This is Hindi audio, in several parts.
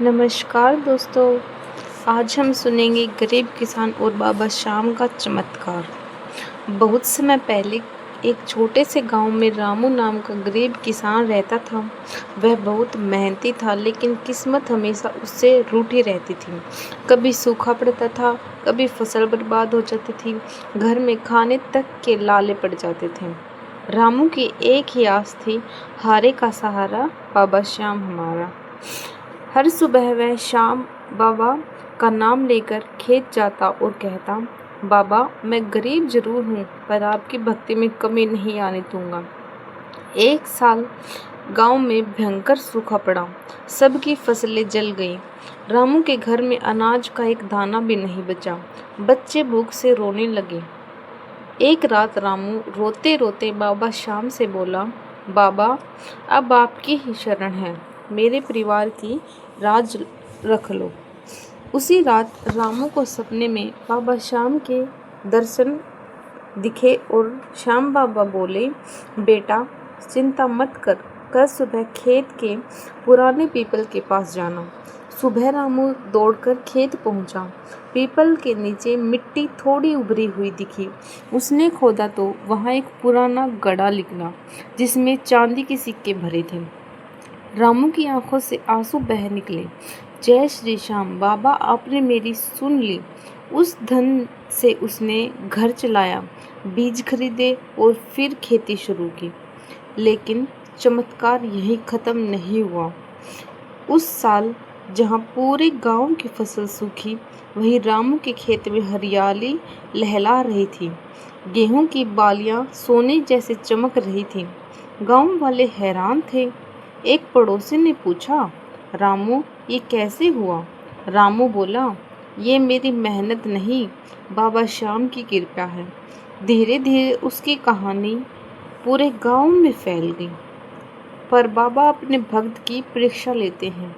नमस्कार दोस्तों। आज हम सुनेंगे गरीब किसान और बाबा श्याम का चमत्कार। बहुत समय पहले एक छोटे से गांव में रामू नाम का गरीब किसान रहता था। वह बहुत मेहनती था, लेकिन किस्मत हमेशा उससे रूठी रहती थी। कभी सूखा पड़ता था, कभी फसल बर्बाद हो जाती थी, घर में खाने तक के लाले पड़ जाते थे। रामू की एक ही आस थी, हारे का सहारा बाबा श्याम हमारा। हर सुबह वह श्याम बाबा का नाम लेकर खेत जाता और कहता, बाबा मैं गरीब जरूर हूँ, पर आपकी भक्ति में कमी नहीं आने दूंगा। एक साल गांव में भयंकर सूखा पड़ा, सबकी फसलें जल गईं। रामू के घर में अनाज का एक दाना भी नहीं बचा। बच्चे भूख से रोने लगे। एक रात रामू रोते रोते बाबा श्याम से बोला, बाबा अब आपकी ही शरण है, मेरे परिवार की राज रख लो। उसी रात रामू को सपने में बाबा श्याम के दर्शन दिखे और श्याम बाबा बोले, बेटा चिंता मत कर, कल सुबह खेत के पुराने पीपल के पास जाना। सुबह रामू दौड़कर खेत पहुंचा। पीपल के नीचे मिट्टी थोड़ी उभरी हुई दिखी। उसने खोदा तो वहां एक पुराना गड़ा निकला, जिसमें चांदी के सिक्के भरे थे। रामू की आंखों से आंसू बह निकले। जय श्री श्याम, बाबा आपने मेरी सुन ली। उस धन से उसने घर चलाया, बीज खरीदे और फिर खेती शुरू की। लेकिन चमत्कार यहीं खत्म नहीं हुआ। उस साल जहां पूरे गांव की फसल सूखी, वहीं रामू के खेत में हरियाली लहला रही थी। गेहूं की बालियां सोने जैसे चमक रही थीं। गांव वाले हैरान थे। एक पड़ोसी ने पूछा, रामू ये कैसे हुआ? रामू बोला, ये मेरी मेहनत नहीं, बाबा श्याम की कृपा है। धीरे धीरे उसकी कहानी पूरे गांव में फैल गई। पर बाबा अपने भक्त की परीक्षा लेते हैं।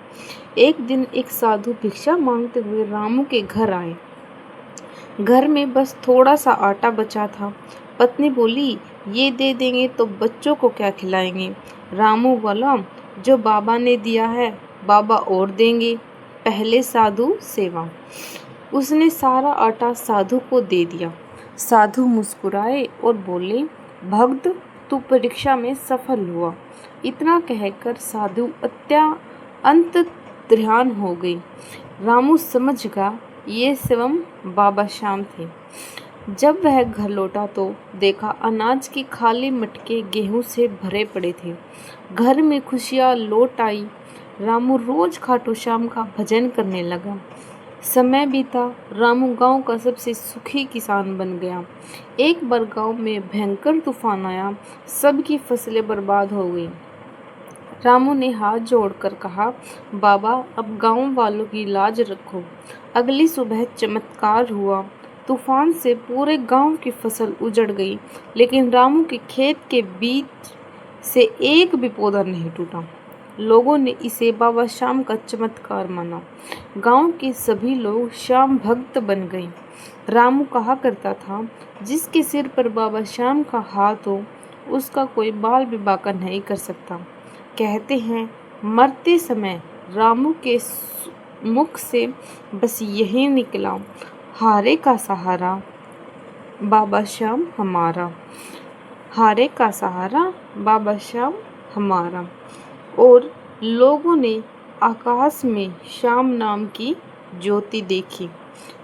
एक दिन एक साधु भिक्षा मांगते हुए रामू के घर आए। घर में बस थोड़ा सा आटा बचा था। पत्नी बोली, ये दे देंगे तो बच्चों को क्या खिलाएंगे? रामू बोला, जो बाबा ने दिया है बाबा और देंगे, पहले साधु सेवा। उसने सारा आटा साधु को दे दिया। साधु मुस्कुराए और बोले, भक्त तू परीक्षा में सफल हुआ। इतना कहकर साधु अंत ध्यान हो गई। रामू समझ गया ये स्वयं बाबा श्याम थे। जब वह घर लौटा तो देखा अनाज की खाली मटके गेहूं से भरे पड़े थे। घर में खुशियां लौट आई। रामू रोज खाटू श्याम का भजन करने लगा। समय बीता, रामू गांव का सबसे सुखी किसान बन गया। एक बार गांव में भयंकर तूफान आया, सबकी फसलें बर्बाद हो गई। रामू ने हाथ जोड़कर कहा, बाबा अब गांव वालों की लाज रखो। अगली सुबह चमत्कार हुआ। तूफान से पूरे गांव की फसल उजड़ गई, लेकिन रामू के खेत के बीच से एक भी पौधा नहीं टूटा। लोगों ने इसे बाबा श्याम का चमत्कार माना। गांव के सभी लोग श्याम भक्त बन गए। रामू कहा करता था, जिसके सिर पर बाबा श्याम का हाथ हो, उसका कोई बाल भी बांका नहीं कर सकता। कहते हैं, मरते समय रामू के मुख से बस यही निकला, हारे का सहारा बाबा श्याम हमारा। हारे का सहारा बाबा श्याम हमारा। और लोगों ने आकाश में श्याम नाम की ज्योति देखी।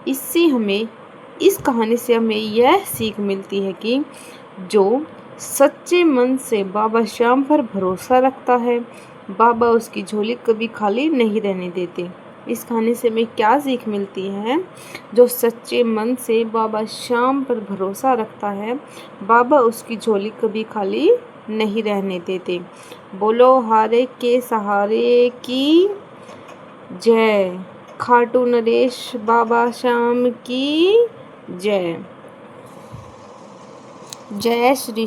इस कहानी से हमें यह सीख मिलती है कि जो सच्चे मन से बाबा श्याम पर भरोसा रखता है, बाबा उसकी झोली कभी खाली नहीं रहने देते। इस कहानी से हमें क्या सीख मिलती है? जो सच्चे मन से बाबा श्याम पर भरोसा रखता है, बाबा उसकी झोली कभी खाली नहीं रहने देते। बोलो हारे के सहारे की जय। खाटू नरेश बाबा श्याम की जय। जय श्री